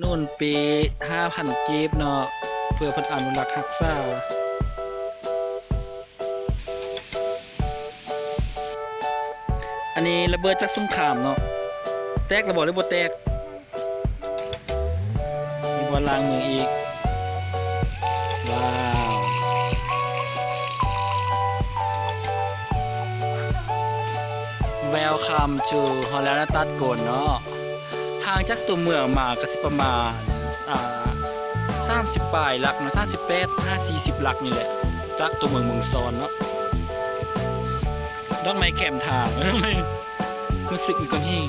นู่นปี5,000กีบเนาะเพื่อเพิ่นอนุรักษ์รักษาอันนี้ระเบิดจากสงครามเนาะแตกระเบิดหรือบ่แตกมีบ่ล้างมืออีกว้าว Welcome to ฮอลแลนด์ตัดโกนเนาะห่างจากตัวเมืองมาก็สิประมาณ30ปลายหลักนะ38 40หลักนี่แหละจากตัวเมืองเมืองซอนเนาะดอกไม้แคมทางไม่รู้สึกมีคนที่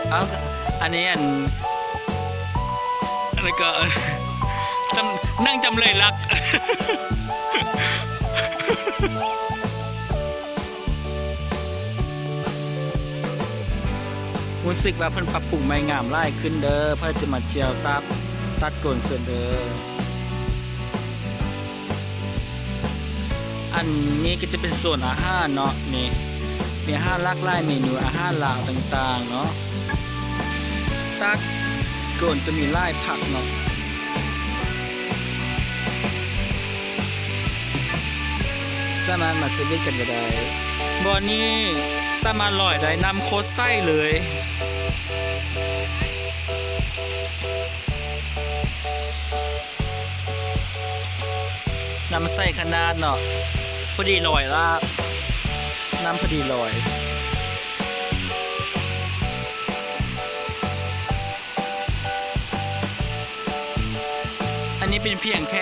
เอ้าอันนี้อะไรก็นั่งจำเลยรักรู้สึกว่าเพิ่นปรับปรุงใหม่งามหลายขึ้นเด้อเพื่อจะมาเที่ยวตัดโกนเสือเด้ออันนี้ก็จะเป็นส่วนอาหารเนาะนี่มีอาหารหลากหลายเมนูอาหารลาวต่างๆเนาะตัดโกนจะมีหลายผักเนาะสามารถมาซื้อได้กันก็ได้บ่อนี้สามารถลอยได้นำโคตรไส้เลยนำไส้ขนาดเนาะพอดีลอยละน้ำพอดีลอยอันนี้เป็นเพียงแ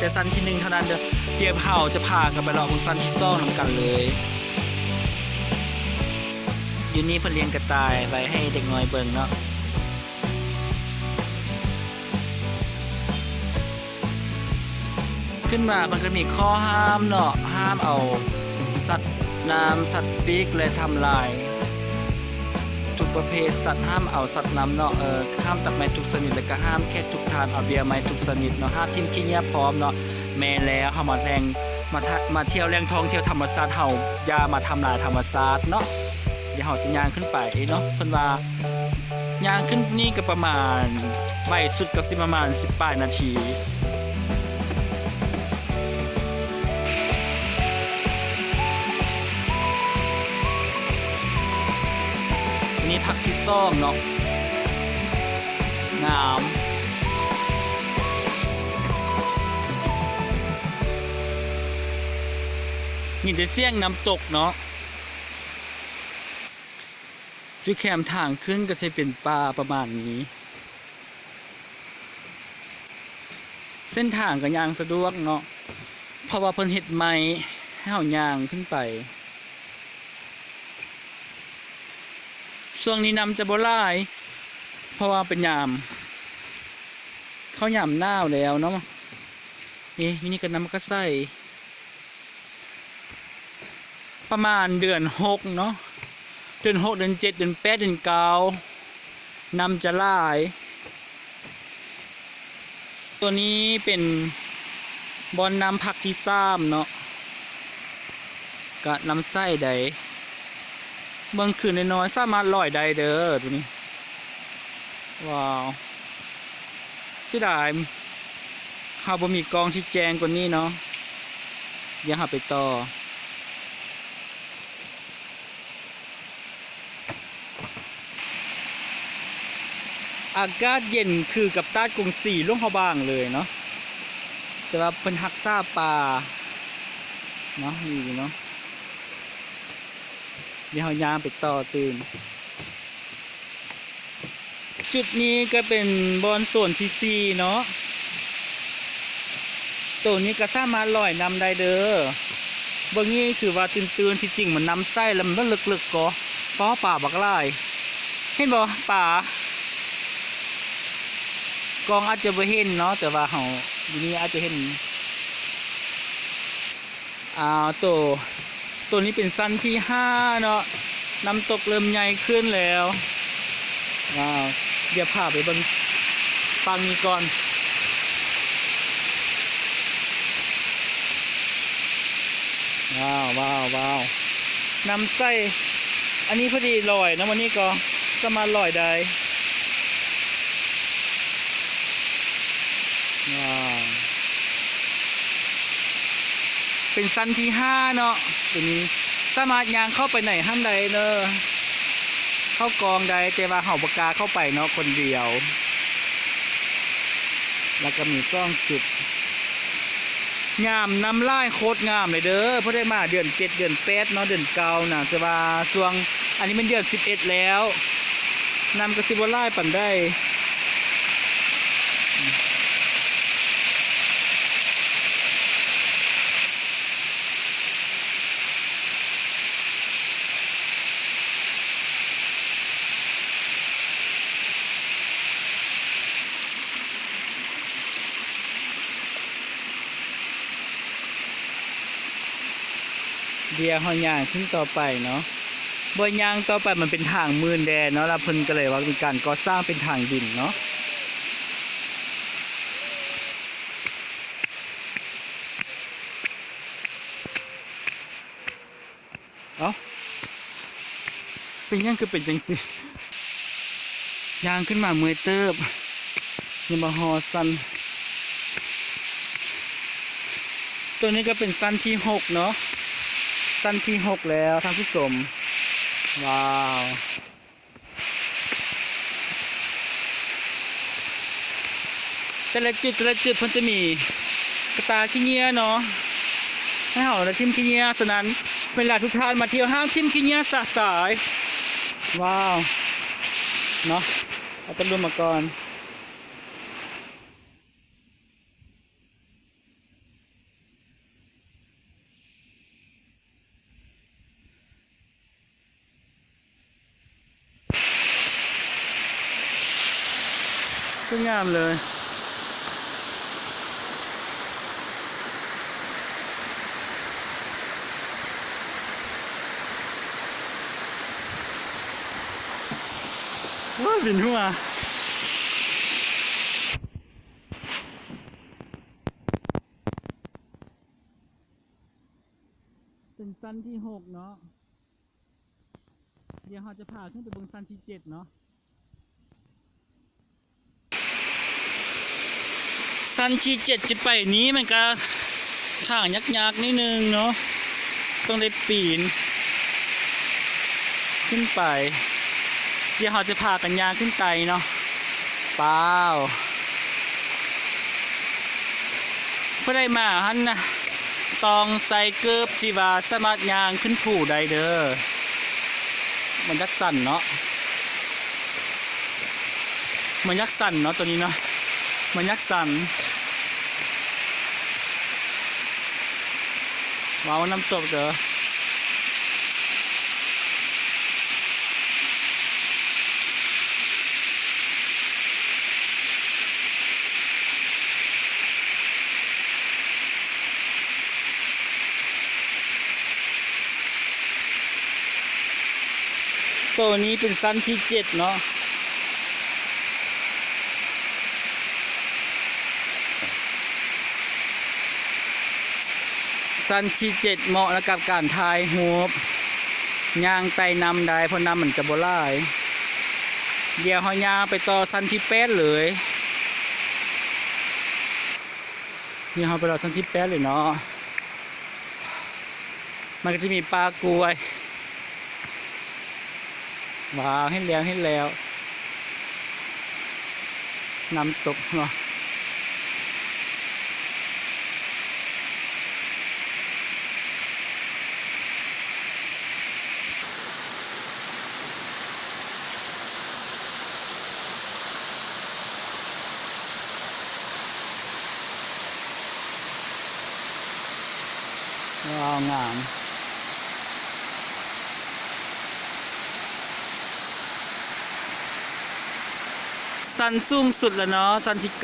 ต่สั้นที่1เท่านั้นเด้อเดี๋ยวเราจะพากันไปรอคุณสั้นที่2นำกันเลยอยู่นี่เพิ่นเลี้ยงกระต่ายไว้ให้เด็กน้อยเบิ่งเนาะขึ้นมามันก็มีข้อห้ามเนาะห้ามเอาสัตว์น้ำสัตว์ปีกและทำลายทุกประเภทสัตว์ห้ามเอาสัตว์น้ำเนาะห้ามตัดไม้ทุกชนิดและก็ห้ามแค่ทุกทานเอาเบียร์ไม้ทุกชนิดเนาะห้ามทิ้งขี้เหี้ยพร้อมเนาะแม่แล้วเฮามาเที่ยวแหล่งท่องเที่ยวธรรมชาติเฮาอย่ามาทำลายธรรมชาติเนาะเดี๋ยวเฮาสิย่างขึ้นไปเนาะเพิ่นว่าย่างขึ้นนี่ก็ประมาณไว้สุดก็สิประมาณ10ปลายนาทีนี่ผักที่ซ่อมเนาะงามนี่จะเสี่ยงน้ำตกเนาะจุดแคมทางขึ้นก็จะเป็นป่าประมาณนี้เส้นทางก็ย่างสะดวกเนาะเพราะว่าเพิ่นเฮ็ดไม้ให้เฮาย่างขึ้นไปช่วงนี้น้ำจะบ่หลายเพราะว่าเป็นยามเข้ายามหนาวแล้วเนาะนี่ก็น้ำก็ใส่ประมาณเดือน6เนาะเดือน6เดือน7เดือน8เดือน9น้ำจะหลายตัวนี้เป็นบอนน้ำผักที่3เนาะกะน้ำใส่ใดเบิ่งคืนน้อยๆสามารถลอยได้เด้อตัวนี้ว้าวที่ได้เขาบ่มีกองที่แจงกว่านี้เนาะยังหาไปต่ออากาศเย็นคือกับตาดกรุงศรีหลวงพระบางเลยเนาะแต่ว่าเพิ่นรักษาป่าเนาะนี่เนาะเดี๋ยวเฮาย่างไปต่อตื่นจุดนี้ก็เป็นบอนส่วนที่4เนาะตัวนี้ก็สามารถลอยน้ำได้เด้อบางนี้คือว่าตื่นๆที่จริงมันน้ำใสแล้วมันลึกๆก็เพราะป่าบักหลายเห็นบ่ป่ากองอาจจะบ่เห็นเนาะแต่ว่าเฮาอยู่นี่อาจจะเห็นตัวนี้เป็นสั้นที่5เนาะน้ำตกเริ่มใหญ่ขึ้นแล้วว้าวเดี๋ยวพาไปเบิ่งฟังนี้ก่อนว้าวน้ำใส อันนี้พอดีลอยนะวันนี้ก็มาลอยได้ว้าวเป็นสั้นที่5เนาะตัวนี้สามารถยางเข้าไปไหนห้ามใดเนอะเข้ากองใดแต่ว่าเห่าปากกาเข้าไปเนาะคนเดียวแล้วก็มีซ่องจุดงามน้ำลายโคตรงามเลยเด้อเพราะได้มาเดือน7เดือน8เนาะเดือน9นะแต่ว่าช่วงอันนี้มันเดือน11แล้วนำกระสิบไล่ปั่นได้เดียวหอย่างขึ้นต่อไปเนาะบนยางต่อไปมันเป็นทางมืนแดนเนาะแล้วเพิ่นก็เลยว่าเป็นการก่อสร้างเป็นทางดินเนาะเอ้าเป็นยังคือเป็นจังสิยางขึ้นมาเมื่อยเติบยังมาฮอซันตัวนี้ก็เป็นสั้นที่6เนาะสั้นที่6แล้วท่านผู้ชมว้าวแต่ละจุดเพิ่นจะมีกระตาขี้เงี้ยเนาะให้เห่าและทิมขี้เงี้ยฉะนั้นเวลาทุกท่านมาเที่ยวห้ามทิมขี้เงี้ยสะสายว้าวเนาะเอาตะลุมมาก่อนสวยงามเลยว้าวบินหัวเป็นสั้นที่6เนาะเดี๋ยวเราจะพาขึ้นไปบนสั้นที่7เนาะสั้นที่7จะไปนี้มันก็ทางยักนิดนึงเนาะต้องได้ปีนขึ้นไปเดี๋ยวเราจะพากันยางขึ้นไตเนาะเปล่าเพื่อได้มาฮันนะต้องใส่เกือบที่ว่าสามารถยางขึ้นผู้ได้เด้อมันยักสั่นเนาะมันยักสั่นเนาะตัวนี้เนาะมันยักสั่นว้าวน้ำตกเด้อตัวนี้เป็นสั้นที่7เนาะสั้นที่7เหมาะกับการทายหูบย่างไต่นำได้เพราะน้ำมันจะบ่หลายเดี๋ยวเขาย่างไปต่อสั้นที่8เลยนี่เขาไปต่อสั้นที่8เลยเนาะมันก็จะมีปลากรวยว้าวให้แล้วน้ำตกเนาะว้าวงามสันสูงสุดแล้วเนาะสันที่9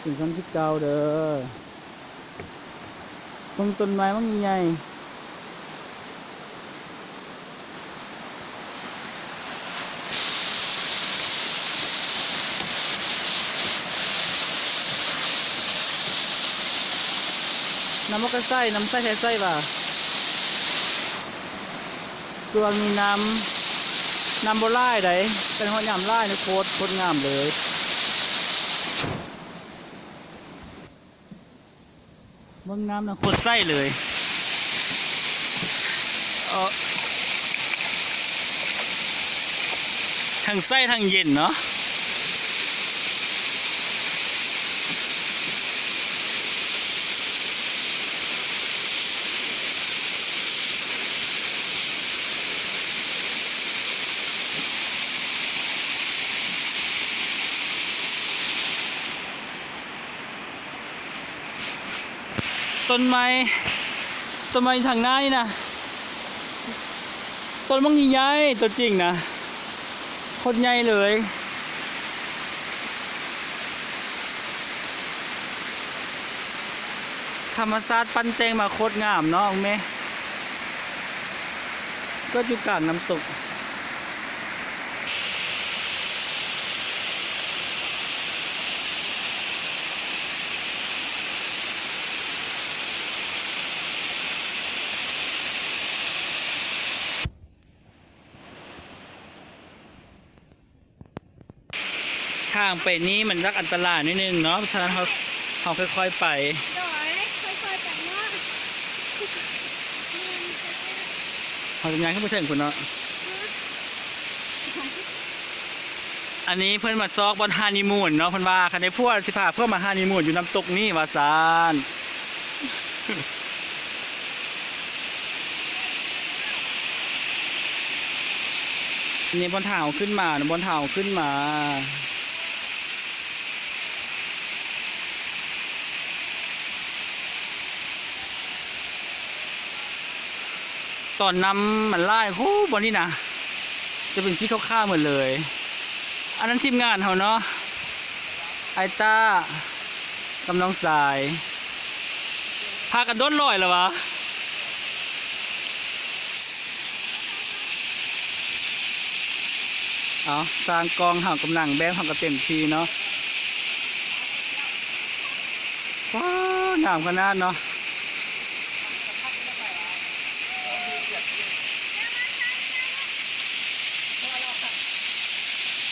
ถึงสันที่9เด้อตรงต้นไม้มันใหญ่ น้ำมันก็ใส่น้ำใส่ใส่ป่ะตัวมีน้ำโบราณไดเป็นหัวยำไล่ในโคตรงามเลยเมืองน้ำนะโคตรใส่เลยทั้งไส้ทั้งเย็นเนาะต้นไม้ทางหน้านี่นะต้นมังใหญ่ๆตัวจริงนะโคตรใหญ่เลยธรรมชาติปั้นแตงมาโคตรงามเนาะแม่ก็อยู่กลางน้ำตกทางไปนี้มันรักอันตรายนิดนึงเนาะเพราะฉะนั้นเขาค่อยๆไปเขาจะย้ายขึ้นไปถึงคุณเนาะอันนี้เพื่อนมาซอกบนฮานีมูนเนาะเพื่อนว่าคันได้พวกสิพาเพื่อมาฮานีมูนอยู่น้ำตกนี่วาซานนี่บนเท้าขึ้นมาบนเท้าขึ้นมาตอนน้ำมันไล่โอ้บนนี้นะจะเป็นสีขาวๆเหมือนเลยอันนั้นทีมงานเขาเนาะไอต้ากำลังสายพากันด้นลอยเหรอวะเอาสร้างกองห่างกำลังแบงห่างกับเต็มทีเนาะว้าวหนาวขนาดเนาะ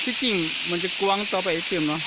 ที่จริงมันจะกว้างต่อไปเต็มเนาะ